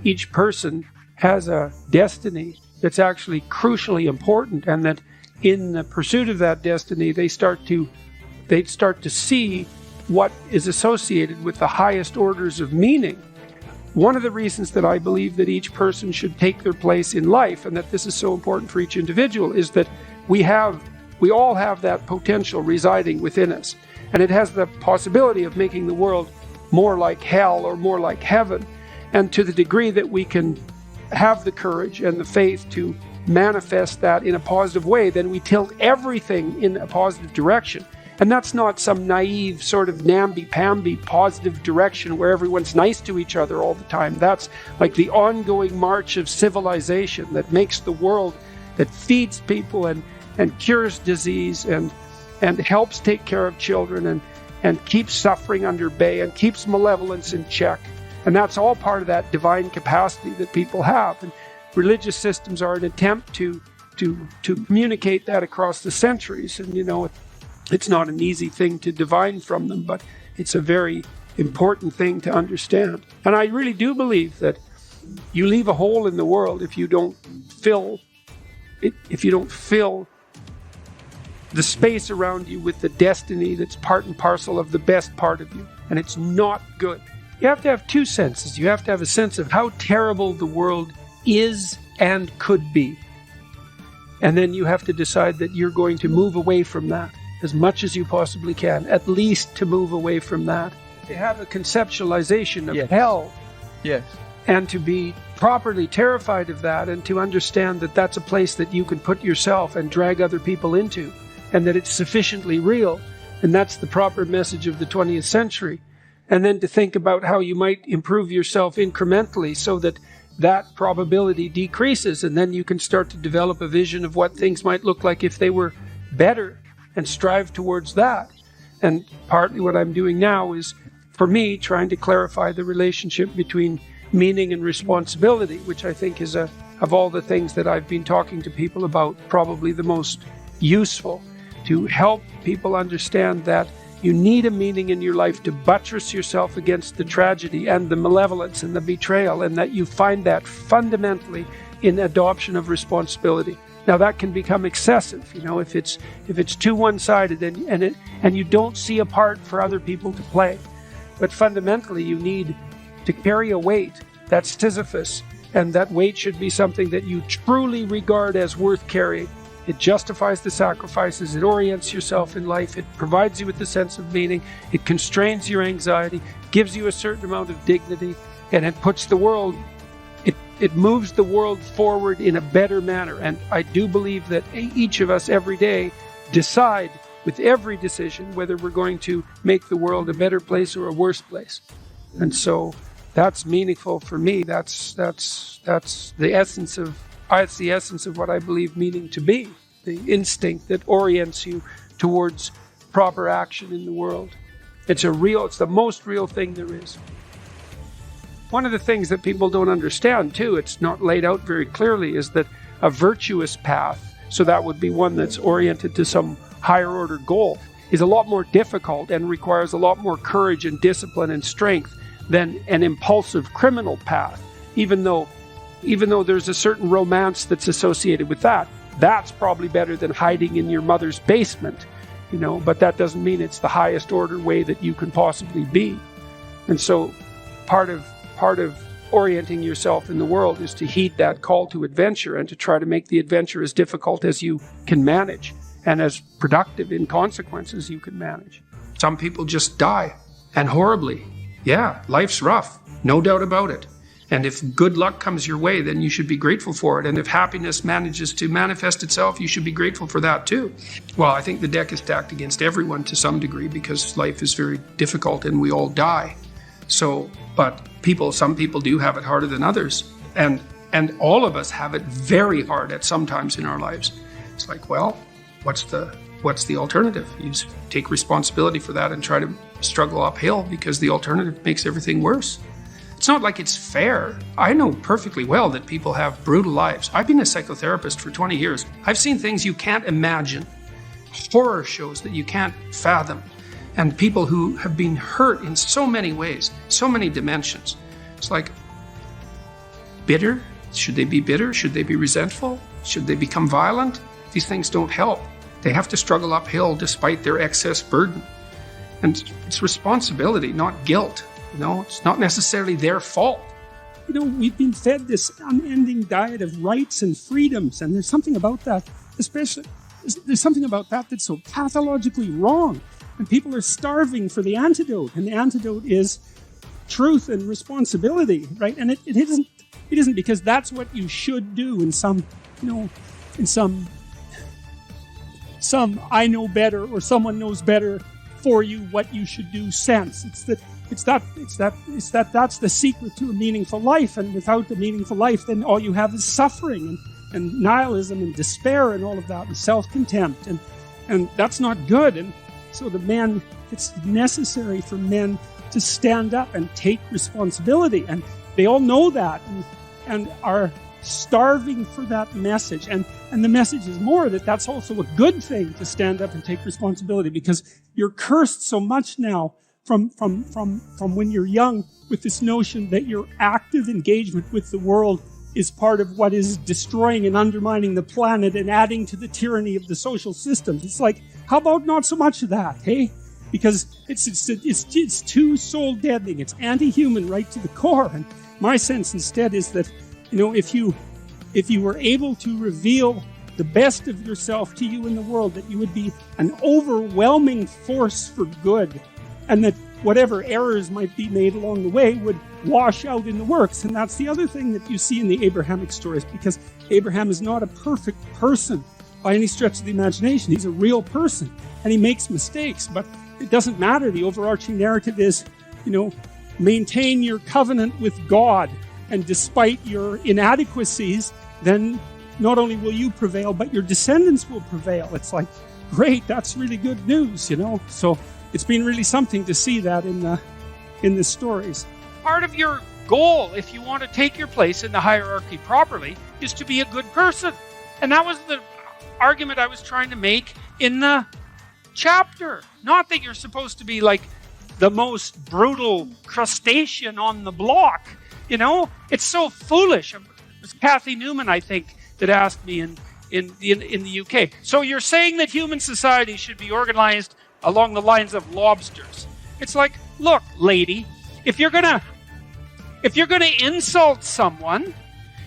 each person has a destiny that's actually crucially important, and that in the pursuit of that destiny, they start to see what is associated with the highest orders of meaning. One of the reasons that I believe that each person should take their place in life, and that this is so important for each individual, is that we all have that potential residing within us. And it has the possibility of making the world more like hell or more like heaven. And to the degree that we can have the courage and the faith to manifest that in a positive way, then we tilt everything in a positive direction. And that's not some naive sort of namby-pamby positive direction where everyone's nice to each other all the time. That's like the ongoing march of civilization that makes the world, that feeds people and cures disease and helps take care of children and keeps suffering under bay and keeps malevolence in check. And that's all part of that divine capacity that people have. And religious systems are an attempt to communicate that across the centuries. And it's not an easy thing to divine from them, but it's a very important thing to understand. And I really do believe that you leave a hole in the world if you don't fill the space around you with the destiny that's part and parcel of the best part of you. And it's not good. You have to have two senses. You have to have a sense of how terrible the world is and could be. And then you have to decide that you're going to move away from that as much as you possibly can, at least to move away from that. To have a conceptualization of hell. Yes. And to be properly terrified of that, and to understand that that's a place that you can put yourself and drag other people into, and that it's sufficiently real. And that's the proper message of the 20th century. And then to think about how you might improve yourself incrementally so that that probability decreases, and then you can start to develop a vision of what things might look like if they were better, and strive towards that. And partly what I'm doing now is, for me, trying to clarify the relationship between meaning and responsibility, which I think is, of all the things that I've been talking to people about, probably the most useful, to help people understand that you need a meaning in your life to buttress yourself against the tragedy and the malevolence and the betrayal, and that you find that fundamentally in adoption of responsibility. Now that can become excessive, if it's too one-sided and you don't see a part for other people to play. But fundamentally, you need to carry a weight that's Sisyphus, and that weight should be something that you truly regard as worth carrying. It justifies the sacrifices, it orients yourself in life, it provides you with a sense of meaning, it constrains your anxiety, gives you a certain amount of dignity, and it puts the world, it moves the world forward in a better manner. And I do believe that each of us every day decide with every decision whether we're going to make the world a better place or a worse place. And so that's meaningful for me. That's the essence of what I believe meaning to be, the instinct that orients you towards proper action in the world. It's the most real thing there is. One of the things that people don't understand too, it's not laid out very clearly, is that a virtuous path, so that would be one that's oriented to some higher order goal, is a lot more difficult and requires a lot more courage and discipline and strength than an impulsive criminal path, even though there's a certain romance that's associated with that. That's probably better than hiding in your mother's basement, but that doesn't mean it's the highest order way that you can possibly be. And so part of orienting yourself in the world is to heed that call to adventure and to try to make the adventure as difficult as you can manage and as productive in consequence as you can manage. Some people just die, and horribly. Yeah, life's rough, no doubt about it. And if good luck comes your way, then you should be grateful for it. And if happiness manages to manifest itself, you should be grateful for that too. Well, I think the deck is stacked against everyone to some degree because life is very difficult and we all die. But some people do have it harder than others. And all of us have it very hard at some times in our lives. It's like, well, what's the alternative? You take responsibility for that and try to struggle uphill, because the alternative makes everything worse. It's not like it's fair. I know perfectly well that people have brutal lives. I've been a psychotherapist for 20 years. I've seen things you can't imagine, horror shows that you can't fathom, and people who have been hurt in so many ways, so many dimensions. It's like, bitter? Should they be bitter? Should they be resentful? Should they become violent? These things don't help. They have to struggle uphill despite their excess burden. And it's responsibility, not guilt. It's not necessarily their fault. We've been fed this unending diet of rights and freedoms, and there's something about that, there's something about that that's so pathologically wrong. And people are starving for the antidote, and the antidote is truth and responsibility, right? And it isn't because that's what you should do in some I know better or someone knows better for you what you should do sense. It's that's the secret to a meaningful life, and without a meaningful life, then all you have is suffering and nihilism and despair and all of that, and self-contempt, and that's not good. And so it's necessary for men to stand up and take responsibility, and they all know that and are starving for that message. And the message is more that that's also a good thing, to stand up and take responsibility, because you're cursed so much now from when you're young with this notion that your active engagement with the world is part of what is destroying and undermining the planet and adding to the tyranny of the social systems. It's like, how about not so much of that, hey? Because it's too soul-deadening. It's anti-human right to the core. And my sense instead is that, if you were able to reveal the best of yourself to you in the world, that you would be an overwhelming force for good, and that whatever errors might be made along the way would wash out in the works. And that's the other thing that you see in the Abrahamic stories, because Abraham is not a perfect person by any stretch of the imagination. He's a real person, and he makes mistakes, but it doesn't matter. The overarching narrative is, maintain your covenant with God, and despite your inadequacies, then not only will you prevail, but your descendants will prevail. It's like, great, that's really good news, So it's been really something to see that in the stories. Part of your goal, if you want to take your place in the hierarchy properly, is to be a good person. And that was the argument I was trying to make in the chapter. Not that you're supposed to be like the most brutal crustacean on the block. It's so foolish. It was Kathy Newman, I think, that asked me in the UK. So you're saying that human society should be organized along the lines of lobsters. It's like, look, lady, if you're gonna insult someone,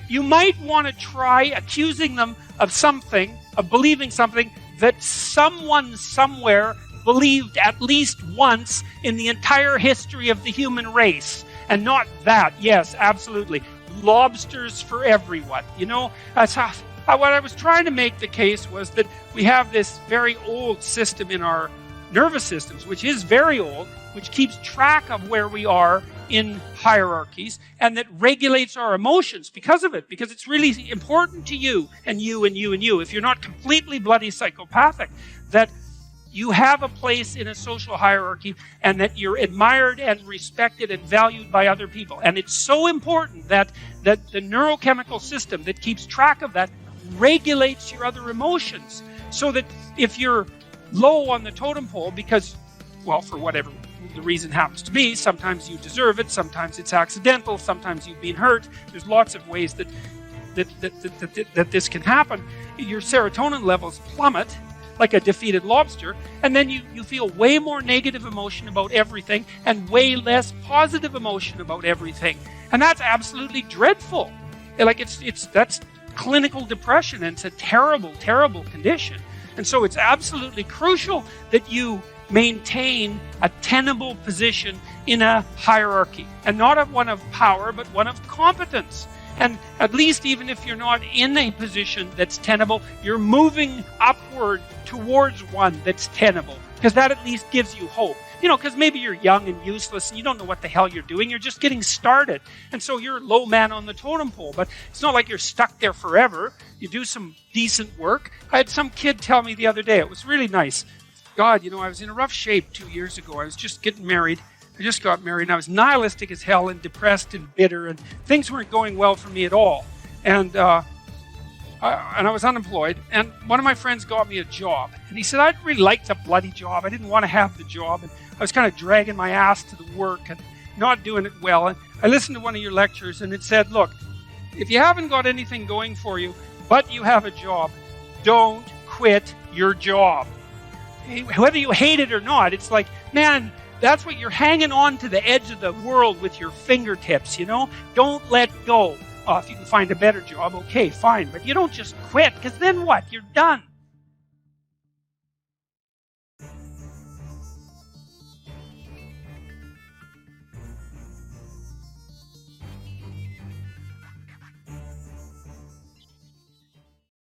you might want to try accusing them of something, of believing something that someone somewhere believed at least once in the entire history of the human race. And not that. Yes, absolutely. Lobsters for everyone. That's how, what I was trying to make the case was that we have this very old system in our nervous systems, which is very old, which keeps track of where we are in hierarchies, and that regulates our emotions because of it, because it's really important to you and you and you and you, if you're not completely bloody psychopathic, that you have a place in a social hierarchy and that you're admired and respected and valued by other people. And it's so important that the neurochemical system that keeps track of that regulates your other emotions, so that if you're low on the totem pole because, well, for whatever the reason happens to be, sometimes you deserve it, sometimes it's accidental, sometimes you've been hurt. There's lots of ways that this can happen. Your serotonin levels plummet like a defeated lobster, and then you feel way more negative emotion about everything and way less positive emotion about everything. And that's absolutely dreadful. That's clinical depression, and it's a terrible, terrible condition. And so it's absolutely crucial that you maintain a tenable position in a hierarchy, and not one of power, but one of competence. And at least even if you're not in a position that's tenable, you're moving upward towards one that's tenable, because that at least gives you hope. Because maybe you're young and useless and you don't know what the hell you're doing. You're just getting started. And so you're a low man on the totem pole, but it's not like you're stuck there forever. You do some decent work. I had some kid tell me the other day, it was really nice. God, I was in a rough shape 2 years ago. I was just getting married. I just got married, and I was nihilistic as hell and depressed and bitter, and things weren't going well for me at all. And I was unemployed, and one of my friends got me a job. And he said, I didn't really like the bloody job. I didn't want to have the job. And I was kind of dragging my ass to the work and not doing it well. And I listened to one of your lectures, and it said, look, if you haven't got anything going for you, but you have a job, don't quit your job. Whether you hate it or not, it's like, man, that's what you're hanging on to the edge of the world with your fingertips, you know? Don't let go. If you can find a better job, okay, fine. But you don't just quit, because then what? You're done.